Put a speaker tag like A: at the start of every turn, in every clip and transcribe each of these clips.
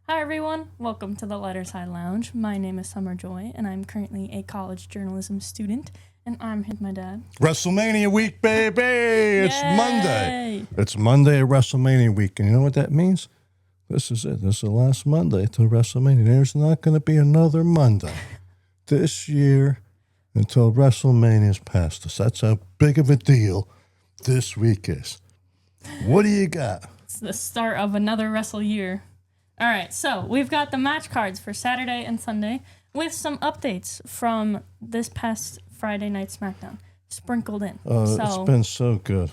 A: Hi everyone, welcome to the Lighter Side Lounge. My name is Summer Joy, and I'm currently a college journalism student, and I'm with my dad.
B: WrestleMania week, baby! It's
A: Yay!
B: Monday. It's Monday at WrestleMania week, and you know what that means? This is it. This is the last Monday till WrestleMania. There's not going to be another Monday this year until WrestleMania's past us. That's how big of a deal this week is. What do you got?
A: It's the start of another Wrestle year. All right, so we've got the match cards for Saturday and Sunday with some updates from this past Friday night SmackDown sprinkled in.
B: It's been so good.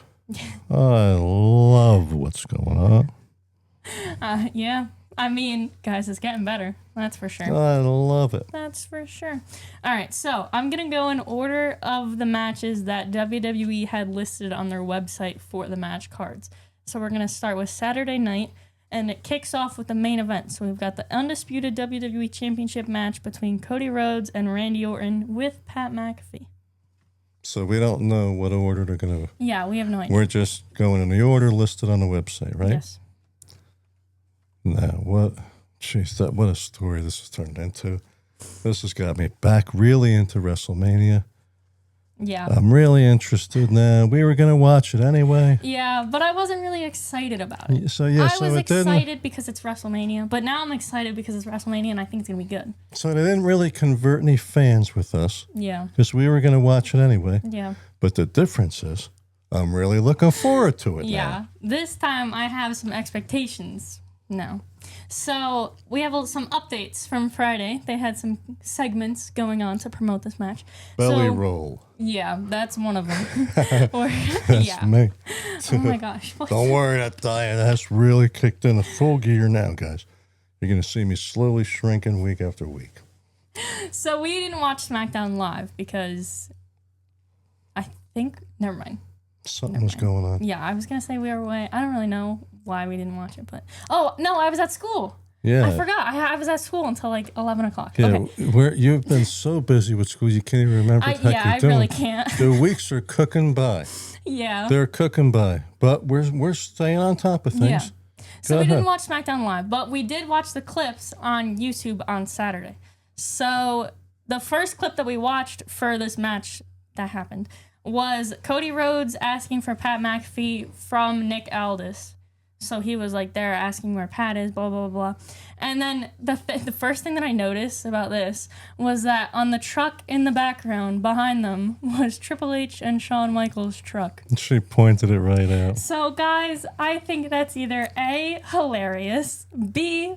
B: I love what's going on.
A: Yeah, I mean, guys, it's getting better. That's for sure.
B: I love it.
A: That's for sure. All right, so I'm going to go in order of the matches that WWE had listed on their website for the match cards. So we're going to start with Saturday night. And it kicks off with the main event. So we've got the Undisputed WWE Championship match between Cody Rhodes and Randy Orton with Pat McAfee.
B: So we don't know what order they're going to...
A: Yeah, we have no idea.
B: We're just going in the order listed on the website, right?
A: Yes.
B: Now, what a story this has turned into. This has got me back really into WrestleMania.
A: Yeah.
B: I'm really interested now. We were going to watch it anyway.
A: Yeah, but I wasn't really excited about it.
B: I
A: was excited because it's WrestleMania, but now I'm excited because it's WrestleMania and I think it's going to be good.
B: So they didn't really convert any fans with us.
A: Yeah.
B: Because we were going to watch it anyway.
A: Yeah.
B: But the difference is, I'm really looking forward to it
A: Yeah.
B: now.
A: This time I have some expectations now. So we have some updates from Friday. They had some segments going on to promote this match.
B: Belly roll.
A: Yeah, that's one of them.
B: That's me.
A: Oh my gosh.
B: Don't worry, that diet has really kicked in a full gear now, guys. You're going to see me slowly shrinking week after week.
A: So we didn't watch SmackDown live because I think, never mind.
B: Something was going on.
A: Yeah, I was going to say we were away. I don't really know why we didn't watch it, but... Oh, no, I was at school.
B: Yeah.
A: I forgot. I was at school until like 11 o'clock.
B: Yeah,
A: okay.
B: You've been so busy with school, you can't even remember what the heck you're doing.
A: I really can't.
B: The weeks are cooking by.
A: Yeah.
B: They're cooking by. But we're staying on top of things.
A: Yeah. So we didn't watch SmackDown live, but we did watch the clips on YouTube on Saturday. So the first clip that we watched for this match that happened was Cody Rhodes asking for Pat McAfee from Nick Aldis. So he was like there asking where Pat is, blah, blah, blah. And then the first thing that I noticed about this was that on the truck in the background behind them was Triple H and Shawn Michaels' truck.
B: She pointed it right out.
A: So guys, I think that's either A, hilarious, B,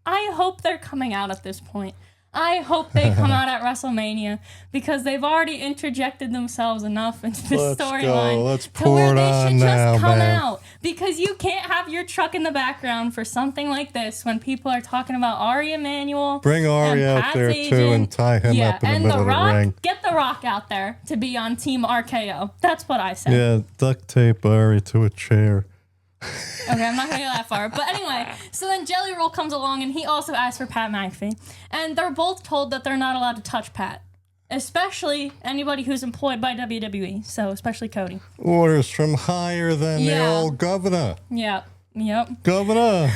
A: I hope they're coming out at this point. I hope they come out at WrestleMania because they've already interjected themselves enough into the storyline.
B: Let's pour it on now, man. They should just come out
A: because you can't have your truck in the background for something like this when people are talking about Ari Emanuel.
B: Bring Ari out there too and tie him up in the middle of the ring.
A: Get The Rock out there to be on Team RKO. That's what I said.
B: Yeah, duct tape Ari to a chair.
A: Okay, I'm not going to go that far. But anyway, so then Jelly Roll comes along, and he also asks for Pat McAfee. And they're both told that they're not allowed to touch Pat, especially anybody who's employed by WWE, so especially Cody.
B: Orders from higher than the old governor.
A: Yep.
B: Governor.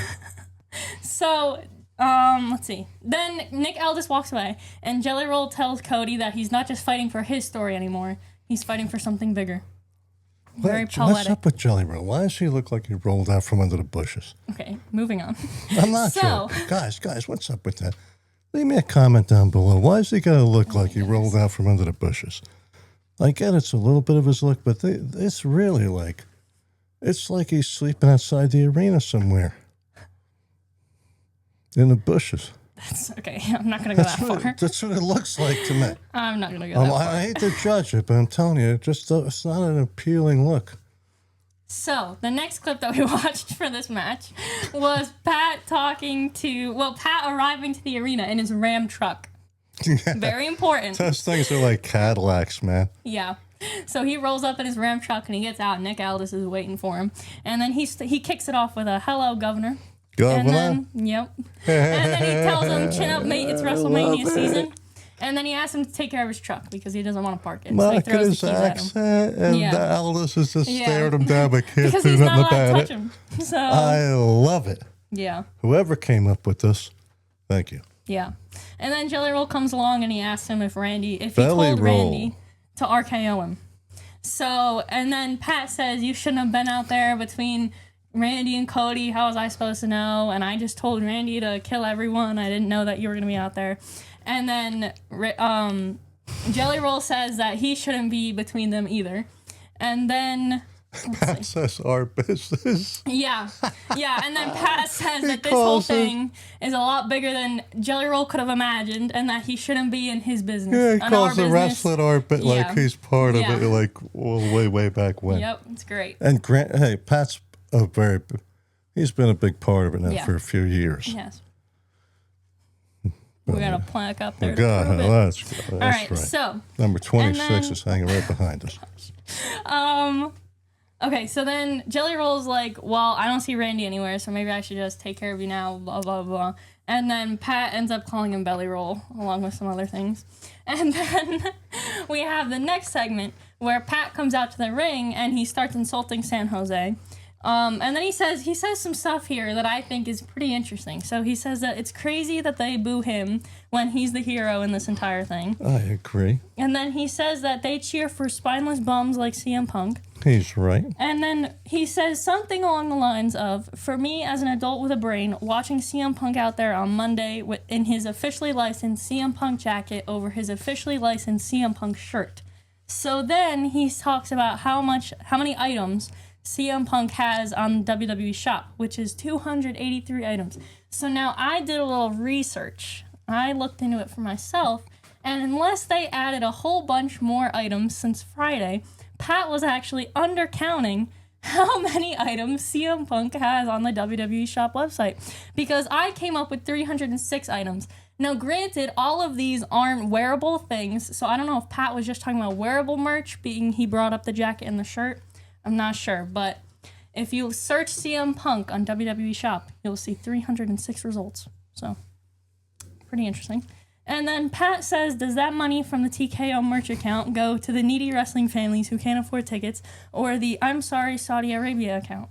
A: So, let's see. Then Nick Aldis walks away, and Jelly Roll tells Cody that he's not just fighting for his story anymore. He's fighting for something bigger. Very poetic.
B: What's up with Jelly Roll? Why does she look like he rolled out from under the bushes?
A: Okay, moving on.
B: I'm not sure. Guys, what's up with that? Leave me a comment down below. Why is he going to look like he rolled out from under the bushes? I get it's a little bit of his look, but it's really like, it's like he's sleeping outside the arena somewhere. In the bushes.
A: That's okay. I'm not going to go that far.
B: That's what it looks like to me.
A: I'm not going to go that far.
B: I hate to judge it, but I'm telling you, it's not an appealing look.
A: So, the next clip that we watched for this match was Pat arriving to the arena in his Ram truck. Yeah. Very important.
B: Those things are like Cadillacs, man.
A: Yeah. So he rolls up in his Ram truck and he gets out. Nick Aldis is waiting for him. And then he kicks it off with a hello, governor.
B: Governor?
A: And then, yep. And then he tells him, chin up, mate, it's WrestleMania season. And then he asks him to take care of his truck because he doesn't want to park it. So he throws the keys at him.
B: And Aldis is just staring him down but can't
A: because
B: do
A: he's
B: nothing
A: not allowed
B: about
A: to
B: it.
A: touch him. So,
B: I love it.
A: Yeah.
B: Whoever came up with this, thank you.
A: Yeah. And then Jelly Roll comes along and he asks him if he
B: Belly
A: told
B: roll.
A: Randy to RKO him. So, and then Pat says, you shouldn't have been out there between Randy and Cody. How was I supposed to know? And I just told Randy to kill everyone. I didn't know that you were going to be out there. And then Jelly Roll says that he shouldn't be between them either. And then...
B: That's our business.
A: Yeah. And then Pat says that this whole thing is a lot bigger than Jelly Roll could have imagined and that he shouldn't be in his business.
B: Yeah, he calls the wrestling our bit like he's part of it, like way back when.
A: Yep, it's great.
B: And hey, Pat's he's been a big part of it now for a few years.
A: Yes. We got a plaque up there.
B: That's
A: all right,
B: right.
A: So
B: number 26 is hanging right behind us.
A: Okay, so then Jelly Roll's like, well, I don't see Randy anywhere, so maybe I should just take care of you now, blah, blah, blah. And then Pat ends up calling him Belly Roll, along with some other things. And then we have the next segment where Pat comes out to the ring and he starts insulting San Jose. And then he says some stuff here that I think is pretty interesting. So he says that it's crazy that they boo him when he's the hero in this entire thing.
B: I agree.
A: And then he says that they cheer for spineless bums like CM Punk.
B: He's right.
A: And then he says something along the lines of, for me as an adult with a brain, watching CM Punk out there on Monday in his officially licensed CM Punk jacket over his officially licensed CM Punk shirt. So then he talks about how many items CM Punk has on WWE Shop, which is 283 items. So now I did a little research. I looked into it for myself, and unless they added a whole bunch more items since Friday, Pat was actually undercounting how many items CM Punk has on the WWE Shop website, because I came up with 306 items. Now, granted, all of these aren't wearable things, so I don't know if Pat was just talking about wearable merch, being he brought up the jacket and the shirt. I'm not sure, but if you search CM Punk on WWE Shop, you'll see 306 results. So, pretty interesting. And then Pat says, does that money from the TKO merch account go to the needy wrestling families who can't afford tickets, or the I'm sorry Saudi Arabia account?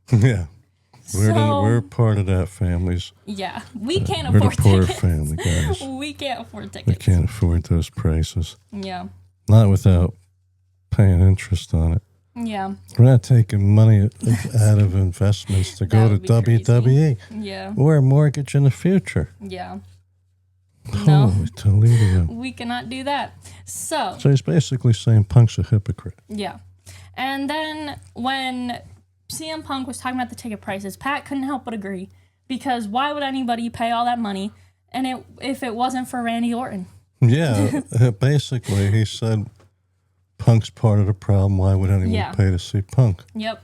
B: Yeah. We're part of that, families.
A: Yeah, we can't afford tickets.
B: We're the poor family, guys.
A: We can't afford tickets.
B: We can't afford those prices.
A: Yeah.
B: Not without paying interest on it.
A: Yeah.
B: We're not taking money out of investments to go to WWE.
A: Crazy. Yeah.
B: Or a mortgage in the future.
A: Yeah.
B: Holy Toledo.
A: We cannot do that. So
B: he's basically saying Punk's a hypocrite.
A: Yeah. And then when CM Punk was talking about the ticket prices, Pat couldn't help but agree. Because why would anybody pay all that money if it wasn't for Randy Orton?
B: Yeah. Basically, he said Punk's part of the problem. Why would anyone pay to see Punk?
A: Yep.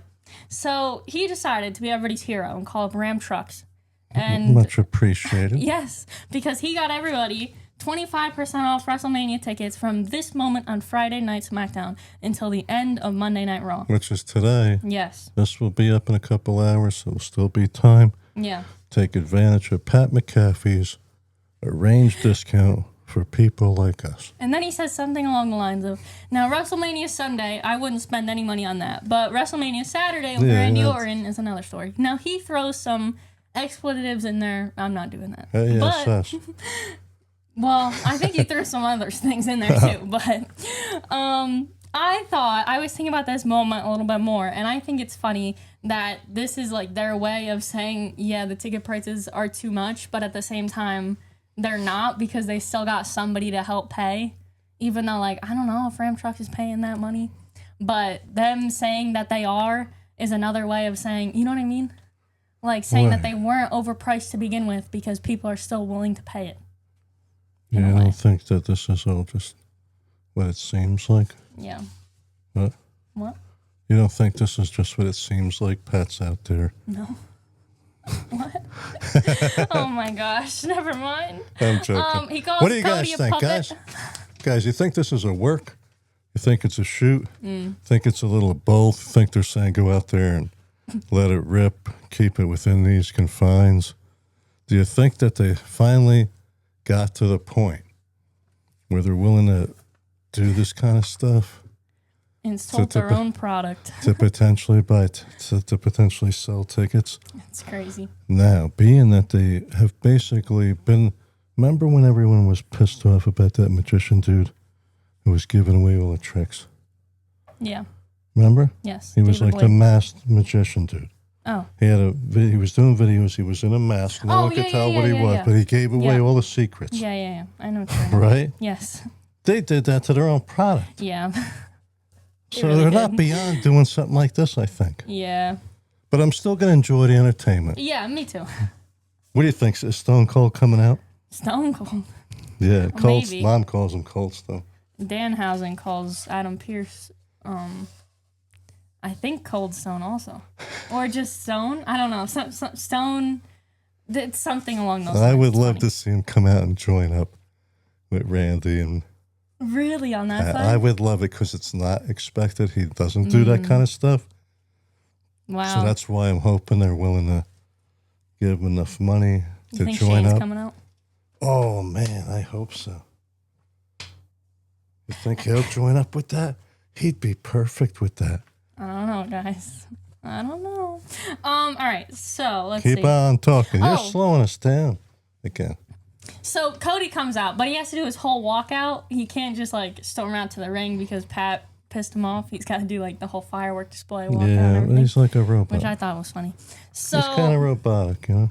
A: So he decided to be everybody's hero and call up Ram Trucks. And
B: much appreciated.
A: Yes, because he got everybody 25% off WrestleMania tickets from this moment on Friday Night SmackDown until the end of Monday Night Raw.
B: Which is today.
A: Yes.
B: This will be up in a couple hours, so there'll still be time.
A: Yeah.
B: Take advantage of Pat McAfee's arranged discount for people like us.
A: And then he says something along the lines of, now WrestleMania Sunday, I wouldn't spend any money on that, but WrestleMania Saturday with Randy Orton is another story. Now he throws some expletives in there. I'm not doing that.
B: Yes.
A: Well, I think he threw some other things in there too, but I was thinking about this moment a little bit more, and I think it's funny that this is like their way of saying, yeah, the ticket prices are too much, but at the same time, they're not, because they still got somebody to help pay, even though, like, I don't know if Ram Trucks is paying that money, but them saying that they are is another way of saying, you know what I mean? Like, saying that they weren't overpriced to begin with because people are still willing to pay it.
B: Yeah, I don't think that this is all just what it seems like.
A: Yeah.
B: What?
A: What?
B: You don't think this is just what it seems like? Pat's out there.
A: No. What? Oh my gosh! Never mind.
B: I'm joking.
A: He calls
B: what do you
A: Cody
B: guys think,
A: puppet.
B: guys? Guys, you think this is a work? You think it's a shoot? Think it's a little of both? Think they're saying go out there and let it rip, keep it within these confines? Do you think that they finally got to the point where they're willing to do this kind of stuff?
A: Insult their own product.
B: to potentially to potentially sell tickets.
A: It's crazy.
B: Now, being that they have basically been, remember when everyone was pissed off about that magician dude who was giving away all the tricks?
A: Yeah.
B: Remember?
A: Yes.
B: He was
A: David
B: like the
A: Blake.
B: masked magician dude.
A: Oh.
B: He was doing videos. He was in a mask. No one could tell what he was, but he gave away all the secrets.
A: Yeah. I know what you're saying.
B: Right?
A: Yes.
B: They did that to their own product.
A: Yeah.
B: So
A: really
B: they're
A: did.
B: not beyond doing something like this, I think.
A: Yeah.
B: But I'm still going to enjoy the entertainment.
A: Yeah, me too.
B: What do you think? Is Stone Cold coming out?
A: Stone Cold.
B: Yeah, Cold.
A: Maybe.
B: Mom calls him Cold Stone.
A: Danhausen calls Adam Pearce, I think Cold Stone also. Or just Stone. I don't know. Stone, it's something along those lines.
B: I would
A: It's
B: love
A: funny.
B: to see him come out and join up with Randy. And
A: Really, on that side?
B: I would love it because it's not expected. He doesn't do that kind of stuff.
A: Wow.
B: So that's why I'm hoping they're willing to give him enough money
A: you
B: to
A: think
B: join
A: Shane's
B: up.
A: coming out?
B: Oh, man, I hope so. You think he'll join up with that? He'd be perfect with that.
A: I don't know, guys. I don't know. All right, so let's see.
B: Keep on talking. You're
A: Oh.
B: slowing us down again.
A: So Cody comes out, but he has to do his whole walkout. He can't just like storm out to the ring because Pat pissed him off. He's got to do like the whole firework display walkout and
B: Yeah,
A: everything,
B: he's like a robot.
A: which I thought was funny. So
B: He's kind of robotic, you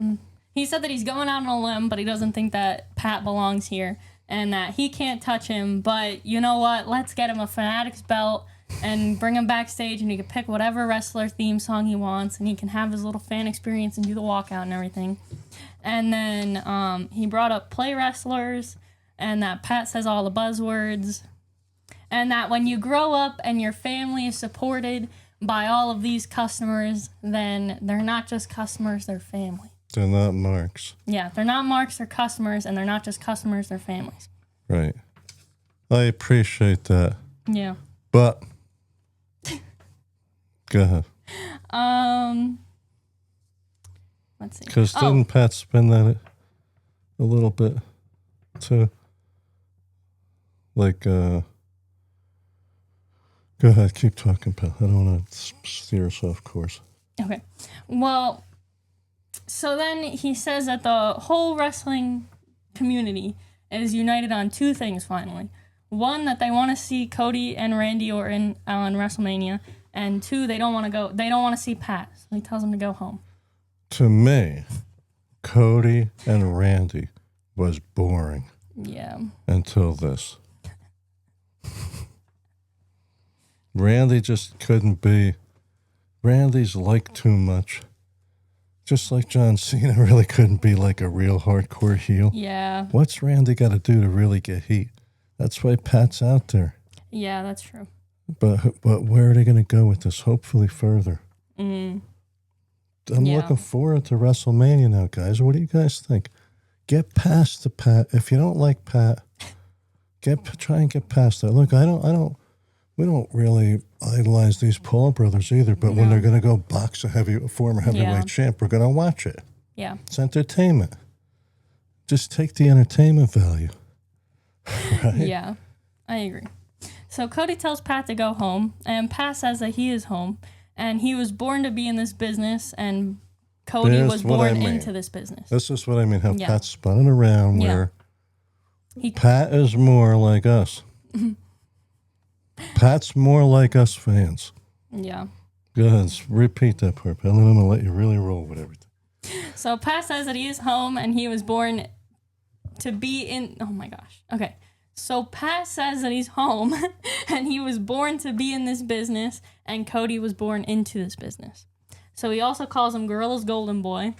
B: know?
A: he said that he's going out on a limb, but he doesn't think that Pat belongs here and that he can't touch him. But you know what? Let's get him a Fanatics belt and bring him backstage, and he can pick whatever wrestler theme song he wants, and he can have his little fan experience and do the walkout and everything. And then he brought up play wrestlers, and that Pat says all the buzzwords, and that when you grow up and your family is supported by all of these customers, then they're not just customers, they're family.
B: They're not marks.
A: Yeah, they're not marks, they're customers, and they're not just customers, they're families.
B: Right. I appreciate that.
A: Yeah.
B: But, go ahead.
A: Let's see.
B: Because didn't Pat spin that a little bit too? Like, go ahead, keep talking, Pat. I don't want to steer us off course.
A: Okay. Well, so then he says that the whole wrestling community is united on two things finally. One, that they want to see Cody and Randy Orton on WrestleMania, and two, they don't want to see Pat. So he tells them to go home.
B: To me, Cody and Randy was boring
A: Yeah.
B: until this. Randy just couldn't be. Randy's like too much. Just like John Cena really couldn't be like a real hardcore heel.
A: Yeah.
B: What's Randy got to do to really get heat? That's why Pat's out there.
A: Yeah, that's true.
B: But where are they going to go with this? Hopefully further. I'm
A: Yeah.
B: looking forward to WrestleMania now, guys. What do you guys think? Get past the Pat. If you don't like Pat, try and get past that. Look, we don't really idolize these Paul brothers either, but when they're going to go box a former heavyweight champ, we're going to watch it.
A: Yeah.
B: It's entertainment. Just take the entertainment value. Right?
A: Yeah. I agree. So Cody tells Pat to go home, and Pat says that he is home, and he was born to be in this business, and Cody
B: Here's
A: was
B: what I
A: born
B: mean.
A: into this business.
B: This is what I mean, how
A: Yeah.
B: Pat's spun it around
A: Yeah.
B: where Pat is more like us. Pat's more like us fans.
A: Yeah.
B: Go ahead, repeat that part, Pat, and then I'm going to let you really roll with everything.
A: So Pat says that he is home and he was born to be in. Oh my gosh. Okay. So Pat says that he's home and he was born to be in this business, and Cody was born into this business. So he also calls him Gorilla's Golden Boy.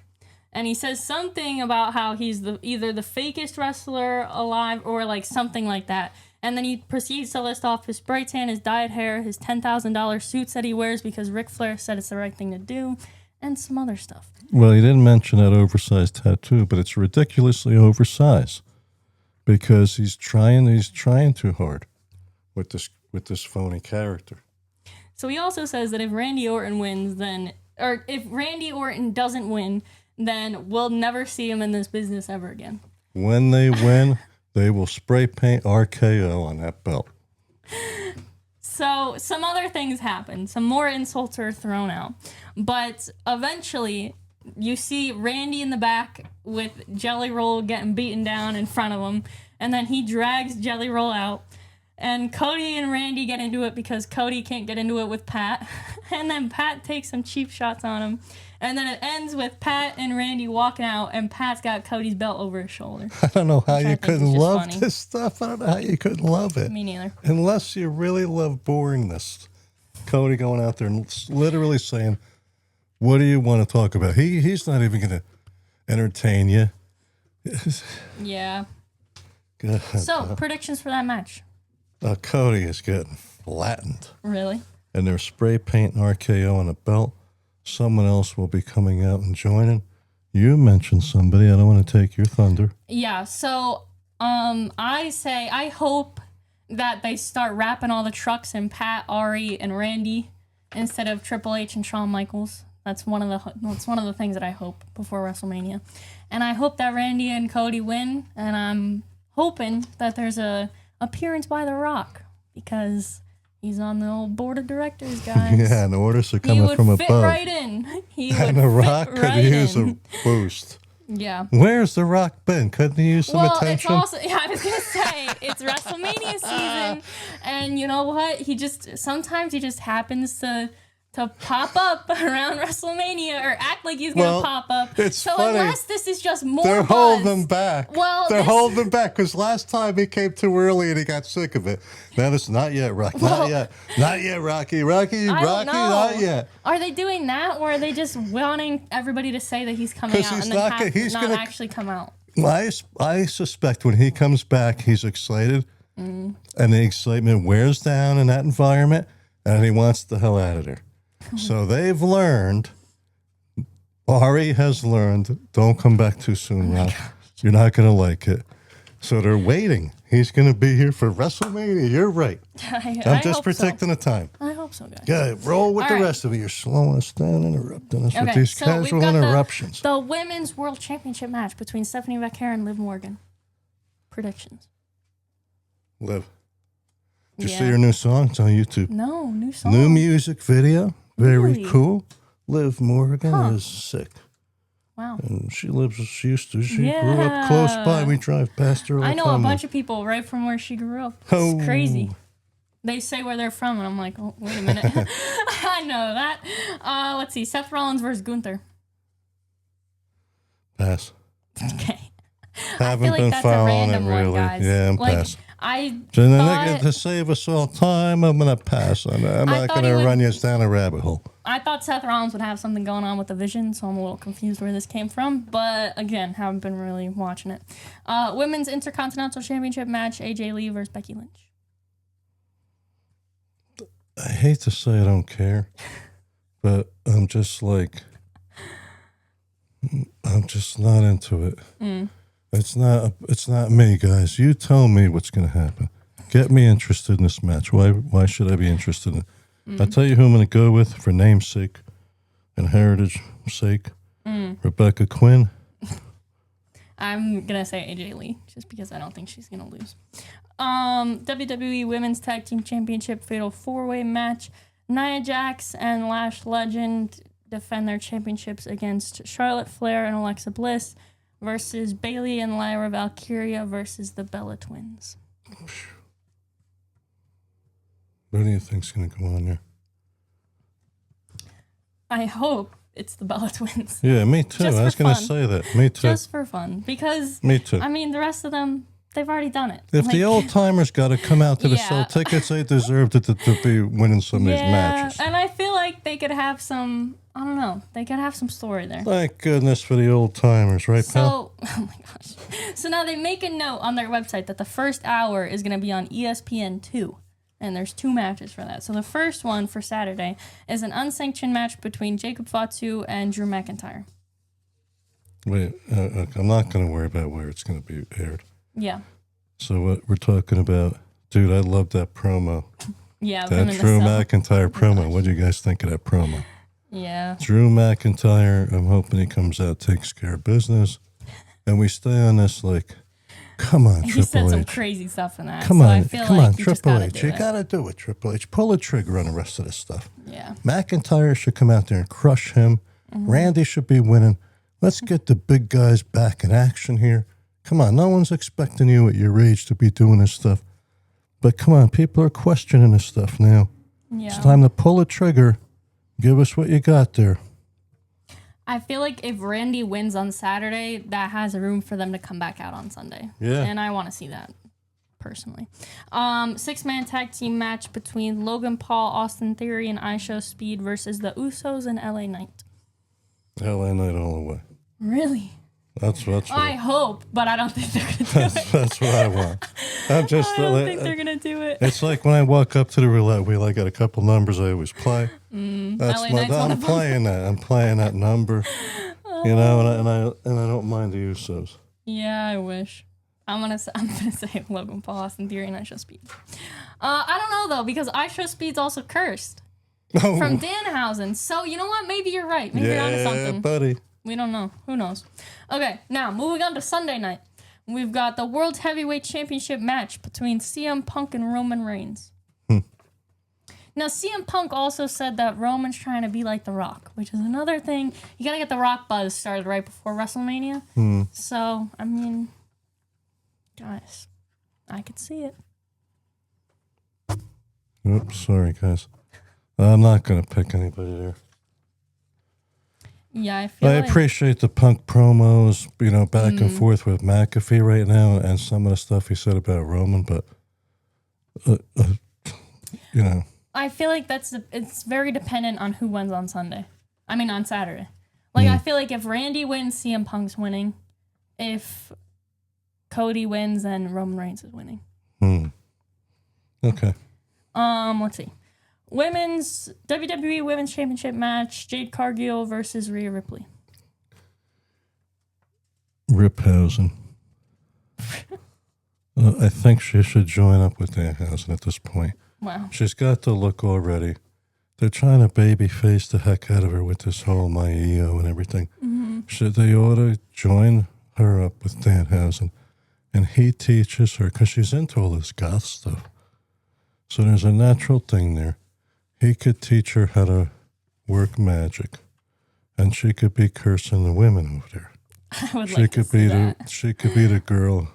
A: And he says something about how he's either the fakest wrestler alive or like something like that. And then he proceeds to list off his spray tan, his dyed hair, his $10,000 suits that he wears because Ric Flair said it's the right thing to do, and some other stuff.
B: Well, he didn't mention that oversized tattoo, but it's ridiculously oversized because he's trying too hard with this phony character.
A: So he also says that if Randy Orton wins, or if Randy Orton doesn't win, then we'll never see him in this business ever again.
B: When they win, they will spray paint RKO on that belt.
A: So some other things happen. Some more insults are thrown out. But eventually, you see Randy in the back with Jelly Roll getting beaten down in front of him. And then he drags Jelly Roll out. And Cody and Randy get into it because Cody can't get into it with Pat. And then Pat takes some cheap shots on him. And then it ends with Pat and Randy walking out, and Pat's got Cody's belt over his shoulder.
B: I don't know how you couldn't love
A: funny.
B: this stuff. I don't know how you couldn't love it.
A: Me neither.
B: Unless you really love boringness. Cody going out there and literally saying, what do you want to talk about? He's not even going to entertain you.
A: Yeah.
B: God.
A: So, predictions for that match.
B: Cody is getting flattened.
A: Really?
B: And they're spray painting RKO on a belt. Someone else will be coming out and joining. You mentioned somebody. I don't want to take your thunder.
A: Yeah, so I hope that they start wrapping all the trucks in Pat, Ari, and Randy instead of Triple H and Shawn Michaels. That's one of the things that I hope before WrestleMania. And I hope that Randy and Cody win, and I'm hoping that there's a appearance by The Rock because he's on the old board of directors, guys.
B: Yeah, and the orders are coming from above.
A: He would fit right in.
B: And The Rock could use a boost.
A: Yeah.
B: Where's The Rock been? Couldn't he use some attention?
A: It's also, I was going to say, it's WrestleMania season, and you know what? Sometimes he just happens to pop up around WrestleMania or act like he's going to pop up.
B: It's
A: so
B: funny.
A: unless this is just more
B: They're
A: buzz,
B: holding him back.
A: Well,
B: they're holding him back because last time he came too early and he got sick of it. Now it's not yet, Rocky. Not yet, Rocky. Rocky, not yet.
A: Are they doing that, or are they just wanting everybody to say that he's coming out and then not actually come out?
B: I suspect when he comes back, he's excited, and the excitement wears down in that environment, and he wants the hell out of there. So they've learned, Ari has learned, don't come back too soon, Rock. You're not going to like it. So they're waiting. He's going to be here for WrestleMania. You're right. I'm just predicting the time.
A: I hope so, guys.
B: Yeah, roll with the rest of it. You're slowing us down, interrupting us with these casual interruptions.
A: The Women's World Championship match between Stephanie McMahon and Liv Morgan. Predictions.
B: Liv. Did you see her new song? It's on YouTube.
A: No, new song.
B: New music video. Very
A: really?
B: Cool. Liv Morgan is sick.
A: Wow.
B: And she grew up close by. We drive past her all the time.
A: I know a bunch of people right from where she grew up. It's crazy. They say where they're from, and I'm like, oh, wait a minute. I know that. Let's see. Seth Rollins versus Gunther.
B: Pass.
A: Okay.
B: Haven't been following it really. Yeah, I'm passing. To save us all time, I'm going to pass on that. I'm not going to run you down a rabbit hole.
A: I thought Seth Rollins would have something going on with the Vision, so I'm a little confused where this came from. But again, haven't been really watching it. Women's Intercontinental Championship match, AJ Lee versus Becky Lynch.
B: I hate to say I don't care, but I'm just not into it. It's not me, guys. You tell me what's going to happen. Get me interested in this match. Why should I be interested in it? I'll tell you who I'm going to go with for namesake and heritage sake. Rebecca Quinn.
A: I'm going to say AJ Lee, just because I don't think she's going to lose. WWE Women's Tag Team Championship Fatal 4-Way match. Nia Jax and Lash Legend defend their championships against Charlotte Flair and Alexa Bliss versus Bayley and Lyra Valkyria versus the Bella Twins.
B: What do you think's going to go on there?
A: I hope it's the Bella Twins.
B: Yeah, me too. I was going to say that. Me too.
A: Just for fun. Because,
B: me too.
A: I mean, the rest of them, they've already done it.
B: If the old-timers got to come out to sell tickets, they deserve to be winning some of these matches.
A: And I feel like they could have some, I don't know, they could have some story there.
B: Thank goodness for the old-timers, right, pal?
A: Oh my gosh. So now they make a note on their website that the first hour is going to be on ESPN2. And there's 2 matches for that. So the first one for Saturday is an unsanctioned match between Jacob Fatu and Drew McIntyre.
B: Wait, I'm not going to worry about where it's going to be aired.
A: Yeah.
B: So what we're talking about, dude, I love that promo.
A: Yeah.
B: That Drew McIntyre promo. What do you guys think of that promo?
A: Yeah.
B: Drew McIntyre, I'm hoping he comes out, takes care of business. And we stay on this, Come on,
A: He
B: Triple
A: said some
B: H.
A: crazy stuff in that.
B: Come
A: so
B: on,
A: I feel
B: come
A: like
B: on,
A: you just
B: Triple
A: gotta
B: H.
A: do
B: You
A: it.
B: gotta do it, Triple H. Pull the trigger on the rest of this stuff.
A: Yeah.
B: McIntyre should come out there and crush him. Randy should be winning. Let's get the big guys back in action here. Come on, no one's expecting you at your age to be doing this stuff. But come on, people are questioning this stuff now.
A: Yeah.
B: It's time to pull the trigger. Give us what you got there.
A: I feel like if Randy wins on Saturday, that has room for them to come back out on Sunday.
B: Yeah.
A: And I want to see that, personally. 6-man tag team match between Logan Paul, Austin Theory, and IShowSpeed versus the Usos and LA Knight.
B: LA Knight all the way.
A: Really?
B: That's what
A: I hope, but I don't think they're going to do it.
B: that's what I want. I
A: don't think they're going to do it.
B: It's like when I walk up to the roulette wheel, I got a couple numbers I always play.
A: LA Knight's one
B: I'm
A: of them.
B: playing that. I'm playing that number. You know, and I don't mind the Usos.
A: Yeah, I wish. I'm gonna say Logan Paul, Austin Theory, and IShowSpeed. I don't know though, because IShowSpeed's also cursed from Danhausen. So you know what? Maybe you're right. Maybe you're onto something.
B: Buddy.
A: We don't know. Who knows? Okay, now moving on to Sunday night. We've got the World Heavyweight Championship match between CM Punk and Roman Reigns. Now, CM Punk also said that Roman's trying to be like The Rock, which is another thing. You got to get The Rock buzz started right before WrestleMania. So, I mean, guys, I could see it.
B: Oops, sorry, guys. I'm not going to pick anybody there.
A: Yeah, I feel
B: I
A: like...
B: appreciate the Punk promos, you know, back and forth with McAfee right now and some of the stuff he said about Roman, but, you know.
A: I feel like it's very dependent on who wins on Sunday. I mean, on Saturday. Like, I feel like if Randy wins, CM Punk's winning. If Cody wins, then Roman Reigns is winning.
B: Okay.
A: Let's see. WWE Women's Championship match, Jade Cargill versus Rhea Ripley.
B: Riphausen. I think she should join up with Danhausen at this point.
A: Wow.
B: She's got the look already. They're trying to babyface the heck out of her with this whole my EO and everything. They ought to join her up with Danhausen. And he teaches her, because she's into all this goth stuff. So there's a natural thing there. He could teach her how to work magic. And she could be cursing the women over there.
A: I would like to see that.
B: She could be the girl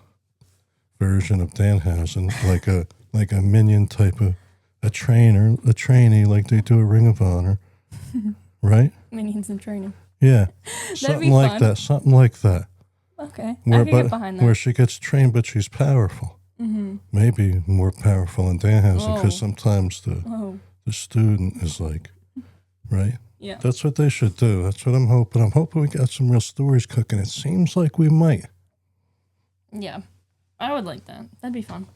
B: version of Danhausen, like a minion type of a trainee, like they do a Ring of Honor, right?
A: Minions in training.
B: Yeah,
A: Something like
B: that.
A: Okay, I can get behind that.
B: Where she gets trained, but she's powerful. Maybe more powerful than Danhausen, because sometimes the student is like, right?
A: Yeah.
B: That's what they should do. That's what I'm hoping. I'm hoping we got some real stories cooking. It seems like we might.
A: Yeah, I would like that. That'd be fun.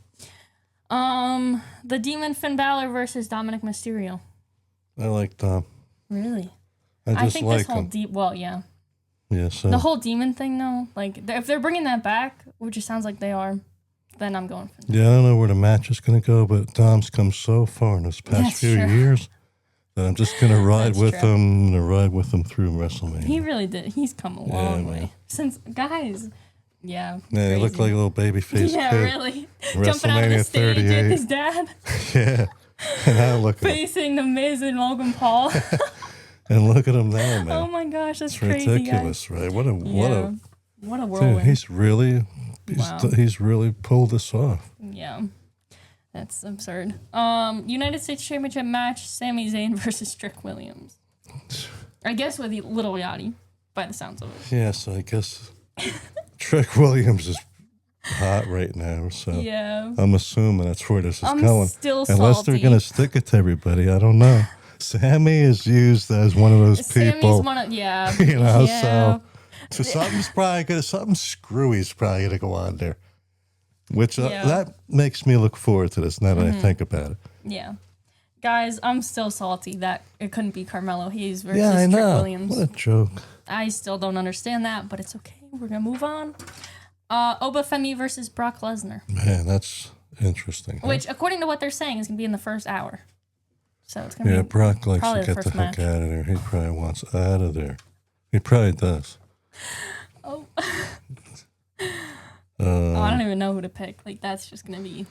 A: The Demon Finn Balor versus Dominic Mysterio.
B: I like Dom.
A: Really?
B: I
A: think
B: like
A: this whole
B: him.
A: yeah.
B: Yeah, so.
A: The whole demon thing, though, like, if they're bringing that back, which it sounds like they are, then I'm going for that.
B: Yeah, I don't know where the match is going to go, but Dom's come so far in this past few years that I'm just going to ride with him. I'm going to ride with him through WrestleMania.
A: He really did. He's come a long way.
B: Man.
A: Since, guys, yeah.
B: Yeah, he looked like a little baby face
A: yeah,
B: kid.
A: really. Jumping out of the stage with his dad.
B: Yeah. And now look at him.
A: Facing The Miz and Logan Paul.
B: And look at him now, man.
A: Oh my gosh, that's
B: it's
A: crazy,
B: ridiculous,
A: guys.
B: right? What a
A: whirlwind.
B: Dude, he's really pulled this off.
A: Yeah. That's absurd. United States Championship match, Sami Zayn versus Trick Williams. I guess with Lil Yachty, by the sounds of it.
B: Yeah, so I guess Trick Williams is hot right now, so
A: yeah.
B: I'm assuming that's where this is going.
A: Still
B: Unless
A: salty.
B: they're going to stick it to everybody, I don't know. Sammy is used as one of those people.
A: Yeah.
B: You know,
A: yeah.
B: so something screwy's probably going to go on there. Which that makes me look forward to this now that I think about it.
A: Yeah. Guys, I'm still salty that it couldn't be Carmelo Hayes versus
B: I know.
A: Trick Williams.
B: What a joke.
A: I still don't understand that, but it's okay. We're going to move on. Obafemi versus Brock Lesnar.
B: Man, that's interesting.
A: Which, according to what they're saying, is going to be in the first hour. So it's going to be
B: Brock likes to get the
A: heck
B: out of there. He probably wants out of there. He probably does.
A: Oh. I don't don't even know who to pick. Like, that's just going to be...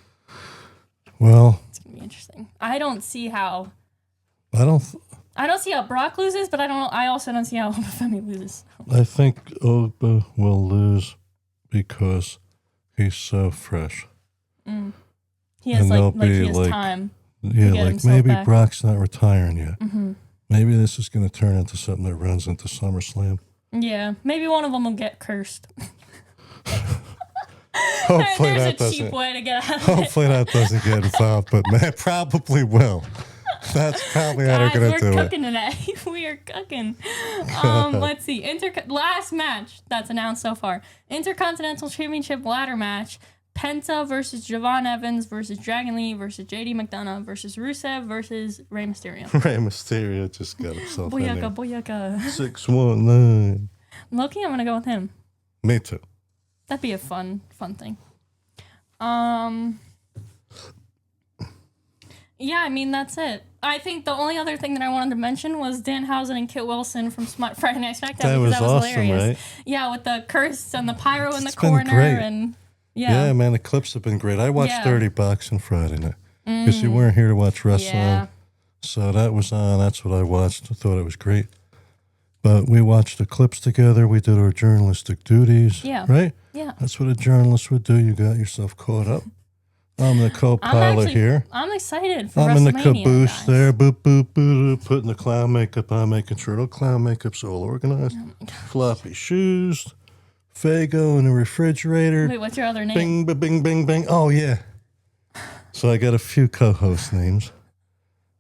B: Well...
A: It's going to be interesting. I don't see how...
B: I don't see
A: how Brock loses, but I also don't see how Femi loses.
B: I think Ogba will lose because he's so fresh.
A: He has he has time.
B: Yeah, like maybe back. Brock's not retiring yet. Maybe this is going to turn into something that runs into SummerSlam.
A: Yeah, maybe one of them will get cursed.
B: Hopefully
A: There's
B: that
A: a cheap way to get out of
B: Hopefully that doesn't get involved, but man, probably will. That's probably how they're going to do it.
A: We're cooking today. We are cooking. Let's see. Last match that's announced so far. Intercontinental Championship ladder match. Penta versus Javon Evans versus Dragon Lee versus JD McDonough versus Rusev versus Rey Mysterio.
B: Rey Mysterio just got himself in there.
A: Booyaka.
B: 619.
A: Loki, I'm going to go with him.
B: Me too.
A: That'd be a fun thing. Yeah, I mean, that's it. I think the only other thing that I wanted to mention was Danhausen and Kit Wilson from Friday Night SmackDown.
B: That was awesome,
A: hilarious.
B: right?
A: Yeah, with the curse and the pyro in the
B: been
A: corner.
B: Great.
A: And yeah,
B: man, the clips have been great. I watched 30 Bucks on Friday night because you weren't here to watch wrestling.
A: Yeah.
B: So that was on. That's what I watched. I thought it was great. But we watched the clips together. We did our journalistic duties.
A: Yeah.
B: Right?
A: Yeah.
B: That's what a journalist would do. You got yourself caught up. I'm the co-pilot here.
A: I'm excited for
B: I'm
A: WrestleMania,
B: in the caboose
A: guys.
B: there. Boop, boop, boop, putting the clown makeup on, making sure the clown makeup's all organized. Floppy shoes. Fago in the refrigerator.
A: Wait, what's your other name?
B: Bing, ba, bing, bing, bing. Oh, yeah. So I got a few co-host names.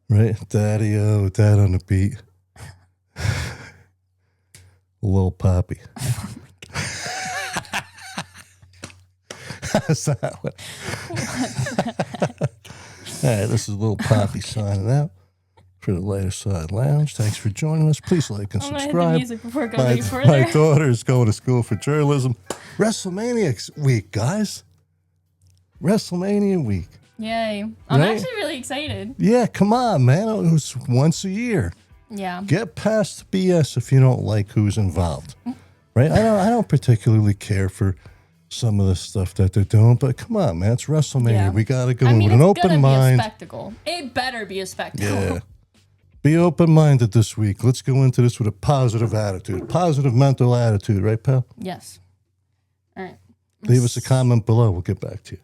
B: Right? Daddy-O, Dad on the Beat. Lil Poppy. How's that one? All right, this is Lil Poppy signing out for the Later Side Lounge. Thanks for joining us. Please like and subscribe.
A: I'm going to hit the music before it goes any further.
B: My daughter is going to school for journalism. WrestleMania week, guys. WrestleMania week.
A: Yay. I'm actually really excited.
B: Yeah, come on, man. It was once a year.
A: Yeah.
B: Get past the BS if you don't like who's involved. Right? I don't particularly care for some of the stuff that they're doing, but come on, man. It's WrestleMania.
A: Yeah.
B: We got to go in with an open mind.
A: Be a spectacle. It better be a spectacle.
B: Yeah. Be open-minded this week. Let's go into this with a positive attitude. Positive mental attitude, right, pal?
A: Yes. All right.
B: Leave us a comment below. We'll get back to you.